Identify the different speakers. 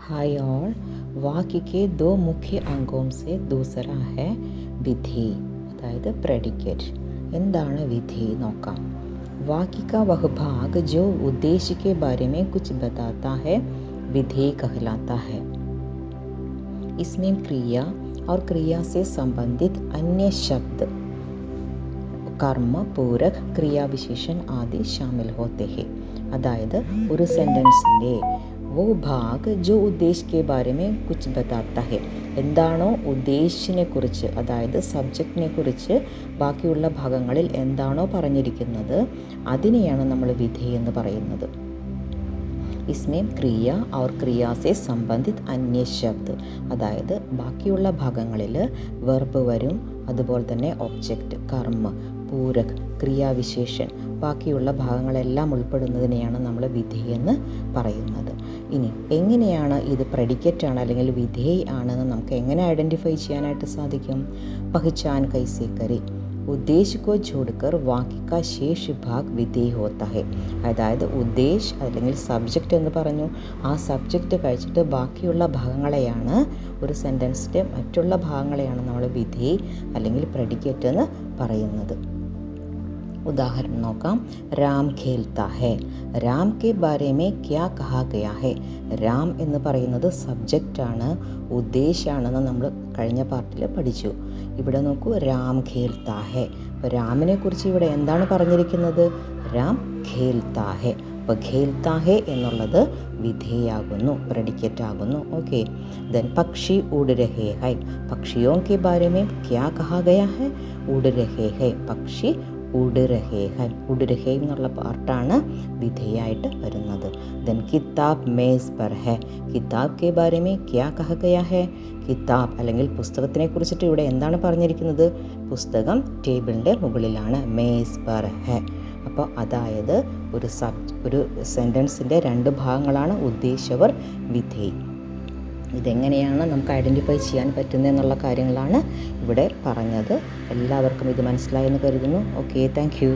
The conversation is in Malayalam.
Speaker 1: Hi all. वाक्य के दो मुख्य अंगों से दूसरा है विधि, അതായത് प्रेडिकेट। എന്താണ് വിധി നോക്കാം. वाक्य का वह भाग जो उद्देश्य के बारे में कुछ बताता है विधि कहलाता है. इसमें क्रिया और क्रिया से संबंधित अन्य शब्द, कर्म, पूरक, क्रियाविशेषण आदि शामिल होते हैं. അതായത് ഒരു സെൻറ്റൻസിൻ്റെ वो भाग जो उद्देश्य के बारे में कुछ बताता है, എന്താണോ ഉദ്ദേശിനെ കുറിച്ച്, അതായത് സബ്ജക്റ്റിനെ കുറിച്ച് ബാക്കിയുള്ള ഭാഗങ്ങളിൽ എന്താണോ പറഞ്ഞിരിക്കുന്നത് അതിനെയാണ് നമ്മൾ വിധി എന്ന് പറയുന്നത്. इसमें ക്രിയ और ക്രിയ से संबंधित अन्य शब्द, അതായത് ബാക്കിയുള്ള ഭാഗങ്ങളിൽ വെർബ് വരും, അതുപോലെ തന്നെ ഒബ്ജക്റ്റ്, കർമ്മ, പൂരക്, ക്രിയാവിശേഷൻ, ബാക്കിയുള്ള ഭാഗങ്ങളെല്ലാം ഉൾപ്പെടുന്നതിനെയാണ് നമ്മൾ വിധി എന്ന് പറയുന്നത്. ഇനി എങ്ങനെയാണ് ഇത് പ്രെഡിക്കേറ്റ് ആണ് അല്ലെങ്കിൽ വിധേയ് ആണെന്ന് നമുക്ക് എങ്ങനെ ഐഡൻറ്റിഫൈ ചെയ്യാനായിട്ട് സാധിക്കും? പഹ്ചാൻ കൈസേ കരെ, ഉദ്ദേശ് കോ ചോഡ്കർ വാക്യ കാ ശേഷ് ഭാഗ് വിധേയ് ഹോത്താ ഹെ. അതായത് ഉദ്ദേശ് അല്ലെങ്കിൽ സബ്ജക്റ്റ് എന്ന് പറഞ്ഞു, ആ സബ്ജക്റ്റ് കഴിച്ചിട്ട് ബാക്കിയുള്ള ഭാഗങ്ങളെയാണ്, ഒരു സെൻറ്റൻസിൻ്റെ മറ്റുള്ള ഭാഗങ്ങളെയാണ് നമ്മൾ വിധേയ് അല്ലെങ്കിൽ പ്രെഡിക്കേറ്റ് എന്ന് പറയുന്നത്. ഉദാഹരണം നോക്കാം. രാം ഖേൽത്താ ഹെ. രാം കെ ബാരെ മേ ക്യാ കഹാ ഗയാ ഹെ. രാം എന്ന് പറയുന്നത് സബ്ജക്റ്റാണ്, ഉദ്ദേശാണെന്ന് നമ്മൾ കഴിഞ്ഞ പാർട്ടിൽ പഠിച്ചു. ഇവിടെ നോക്കൂ, രാം ഖേൽത്താ ഹെ. അപ്പോൾ രാമിനെ കുറിച്ച് ഇവിടെ എന്താണ് പറഞ്ഞിരിക്കുന്നത്? രാം ഖേൽത്താ ഹെ. അപ്പോൾ ഖേൽത്താ ഹെ എന്നുള്ളത് വിധേയാകുന്നു, പ്രെഡിക്കേറ്റ് ആകുന്നു. ഓക്കെ. ദെൻ പക്ഷി ഉഡ് രഹേ ഹൈ. പക്ഷിയോ കെ ബാരെ മേ ക്യാ കഹാ ഗയാ ഹെ? ഉഡ് രഹേ ഹൈ. പക്ഷി ഉഡ് രഹേ ഹൈ. ഉഡ് രഹേ എന്നുള്ള പാർട്ടാണ് വിധേയായിട്ട് വരുന്നത്. ദെൻ കിതാബ് മേസ് പർ ഹെ. കിതാബ് കെ ബാരെ മേ ക്യാ കഹ ഗയാ ഹെ? കിതാബ് അല്ലെങ്കിൽ പുസ്തകത്തിനെ കുറിച്ചിട്ട് ഇവിടെ എന്താണ് പറഞ്ഞിരിക്കുന്നത്? പുസ്തകം ടേബിളിൻ്റെ മുകളിലാണ്, മേസ് പർ ഹെ. അപ്പോൾ അതായത് ഒരു സെൻറ്റൻസിൻ്റെ രണ്ട് ഭാഗങ്ങളാണ് ഉദ്ദേശവർ വിധേയ്. ഇതെങ്ങനെയാണ് നമുക്ക് ഐഡൻറ്റിഫൈ ചെയ്യാൻ പറ്റുന്നത് എന്നുള്ള കാര്യങ്ങളാണ് ഇവിടെ പറഞ്ഞത്. എല്ലാവർക്കും ഇത് മനസ്സിലായെന്ന് കരുതുന്നു. Okay, thank you.